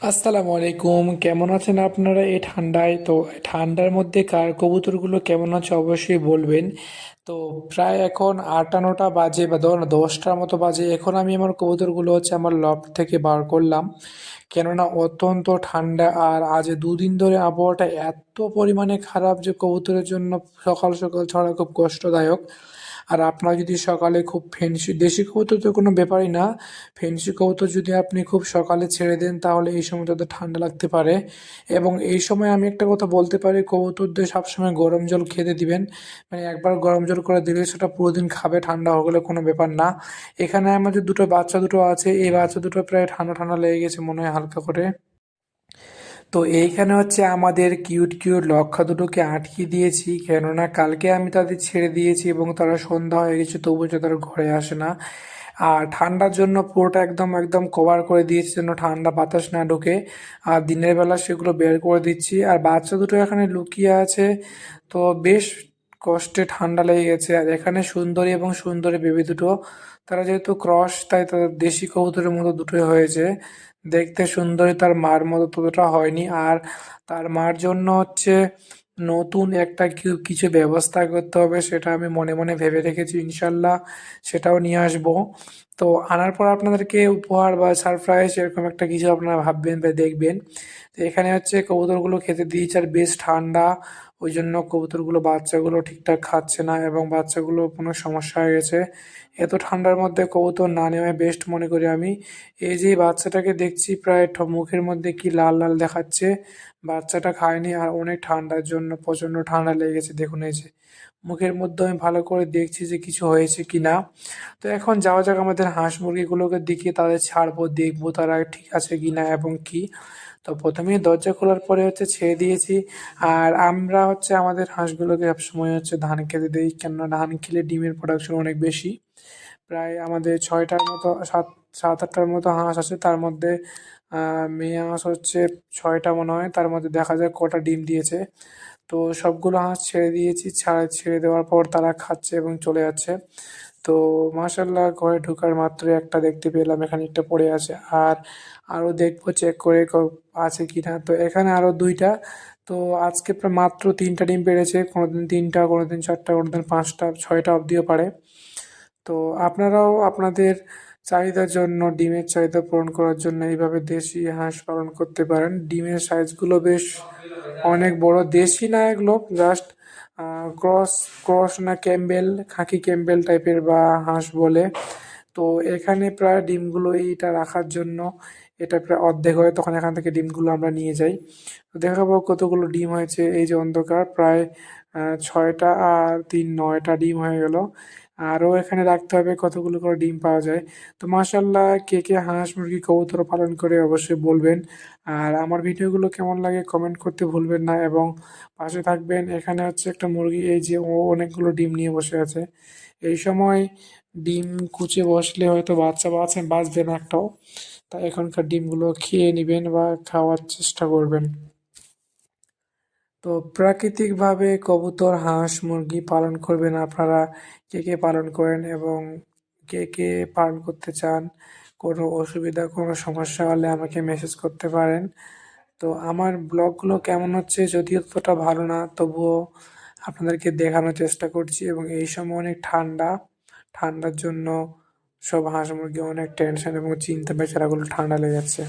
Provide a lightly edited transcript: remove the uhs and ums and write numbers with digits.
আসসালামু আলাইকুম, কেমন আছেন আপনারা এই ঠান্ডায়? তো ঠান্ডার মধ্যে কার কবুতরগুলো কেমন আছে অবশ্যই বলবেন। তো প্রায় এখন 8টা 9টা বাজে বা ধরুন 10টার মতো বাজে। এখন আমি আমার কবুতরগুলো হচ্ছে আমার লফট থেকে বার করলাম, কেননা অত্যন্ত ঠান্ডা। আর আজ 2 দিন ধরে আবহাওয়াটা এত পরিমাণে খারাপ যে কবুতরের জন্য সকাল সকাল ছাড়া খুব কষ্টদায়ক। আর আপনার যদি সকালে খুব ফেন্সি দেশি কবুতর তো কোনো ব্যাপারই না, ফেন্সি কবুতর যদি আপনি খুব সকালে ছেড়ে দেন তাহলে এই সময় তাদের ঠান্ডা লাগতে পারে। এবং এই সময় আমি একটা কথা বলতে পারি, কবুতরদের সবসময় গরম জল খেতে দিবেন। মানে একবার গরম জল করে দিলে সেটা পুরো দিন খাবে, ঠান্ডা হয়ে গেলে কোনো ব্যাপার না। এখানে আমাদের বাচ্চা দুটো আছে, এই বাচ্চা দুটো প্রায় ঠান্ডা ঠান্ডা লেগে গেছে মনে হয় হালকা করে। তো এইখানে হচ্ছে আমাদের কিউট কিউট লক্ষা দুটোকে আটকে দিয়েছি, কেননা কালকে আমি তাদের ছেড়ে দিয়েছি এবং তারা সন্ধ্যা হয়ে গেছে তবুও যে তারা ঘরে আসে না। আর ঠান্ডার জন্য পুরোটা একদম একদম কভার করে দিয়েছি যেন ঠান্ডা বাতাস না ঢোকে। আর দিনের বেলা সেগুলো বের করে দিচ্ছি। আর বাচ্চা দুটো এখানে লুকিয়ে আছে, তো বেশ কষ্টে ঠান্ডা লেগে গেছে। আর এখানে সুন্দরী এবং সুন্দরী বেবি দুটো, তারা যেহেতু ক্রস তাই তাদের দেশি কবুতরের মতো দুটোই হয়েছে। দেখতে সুন্দরী, তার মার মতো ততটা হয়নি। আর তার মার জন্য হচ্ছে নতুন একটা কিছু ব্যবস্থা করতে হবে, সেটা আমি মনে মনে ভেবে রেখেছি, ইনশাল্লাহ সেটাও নিয়ে আসবো। তো আনার পর আপনাদেরকে উপহার বা সারপ্রাইজ এরকম একটা কিছু আপনারা ভাববেন বা দেখবেন। তো এখানে হচ্ছে কবুতরগুলো খেতে দিয়েছে, আর বেশ ঠান্ডা, ওই জন্য কবুতরগুলো বাচ্চাগুলো ঠিকঠাক খাচ্ছে না এবং বাচ্চাগুলো কোনো সমস্যা হয়ে গেছে। এত ঠান্ডার মধ্যে কবুতর না নেওয়াই বেস্ট মনে করি আমি। এই যে বাচ্চাটাকে দেখছি প্রায় মুখের মধ্যে কি লাল লাল দেখাচ্ছে, বাচ্চাটা খায়নি। আর অনেক ঠান্ডার জন্য প্রচণ্ড ঠান্ডা লেগেছে, দেখুন এই যে মুখের মধ্যে আমি ভালো করে দেখছি যে কিছু হয়েছে কি না। তো এখন যাওয়া যাক আমাদের হাঁস মুরগিগুলোকে দিকে, তাদের ছাড়বো, দেখবো তারা ঠিক আছে কি না এবং কি। তো প্রথমেই দরজা খোলার পরে হচ্ছে ছেড়ে দিয়েছি। আর আমরা হচ্ছে আমাদের হাঁসগুলোকে সবসময় হচ্ছে ধান খেতে দিই, কেননা ধান খেলে ডিমের প্রোডাকশন অনেক বেশি। প্রায় আমাদের 6টার মতো, সাত আটটার মতো হাঁস আছে, তার মধ্যে মেয়ে হাঁস হচ্ছে 6টা মনে হয়, তার মধ্যে দেখা যায় কটা ডিম দিয়েছে। তো সবগুলো হাঁস ছেড়ে দিয়েছি, ছেড়ে দেওয়ার পর তারা খাচ্ছে এবং চলে যাচ্ছে। তো মাশাল্লাহ ঘরে ঢোকার মাত্রই একটা দেখতে পেলাম এখানে একটা পড়ে আছে। আর আরও দেখবো চেক করে আছে কি না। তো এখানে আরও 2টা। তো আজকে প্রায় মাত্র 3টা ডিম পেড়েছে, কোনোদিন 3টা, কোনোদিন 4টা, কোনোদিন 5টা, 6টা অবধিও পারে। তো আপনারাও আপনাদের চাহিদার জন্য, ডিমের চাহিদা পূরণ করার জন্য এইভাবে দেশি হাঁস পালন করতে পারেন। ডিমের সাইজগুলো বেশ অনেক বড়, দেশি না এগুলো, জাস্ট ক্রস ক্রস না ক্যাম্বেল, খাকি ক্যাম্বেল টাইপের বা হাঁস বলে। তো এখানে প্রায় ডিমগুলো এইটা রাখার জন্য এটা প্রায় অর্ধেক হয়, তখন এখান থেকে ডিমগুলো আমরা নিয়ে যাই। তো দেখাবো কতগুলো ডিম হয়েছে। এই যে অন্ধকার প্রায় 6টা আর 3 9টা ডিম হয়ে গেল। আরও এখানে রাখতে হবে কতগুলো করে ডিম পাওয়া যায়। তো মাশাল্লাহ, কে কে হাঁস মুরগি কবুতর পালন করে অবশ্যই বলবেন। আর আমার ভিডিওগুলো কেমন লাগে কমেন্ট করতে ভুলবেন না এবং পাশে থাকবেন। এখানে হচ্ছে একটা মুরগি, এই যে ও অনেকগুলো ডিম নিয়ে বসে আছে। এই সময় ডিম কুচে বসলে হয়তো বাচ্চা বাঁচবে না একটাও। তাই এখনকার ডিমগুলো খেয়ে নেবেন বা খাওয়ার চেষ্টা করবেন। তো প্রাকৃতিকভাবে কবুতর হাঁস মুরগি পালন করবেন আপনারা, কে কে পালন করেন এবং কে কে পালন করতে চান। কোনো অসুবিধা কোনো সমস্যা হলে আমাকে মেসেজ করতে পারেন। তো আমার ব্লগগুলো কেমন হচ্ছে, যদিও ততটা ভালো না, তবুও আপনাদেরকে দেখানোর চেষ্টা করছি। এবং এই সময় অনেক ঠান্ডা, ঠান্ডার জন্য সব হাঁস মুরগি অনেক টেনশন এবং চিন্তা, বেচারাগুলো ঠান্ডা লেগে যাচ্ছে।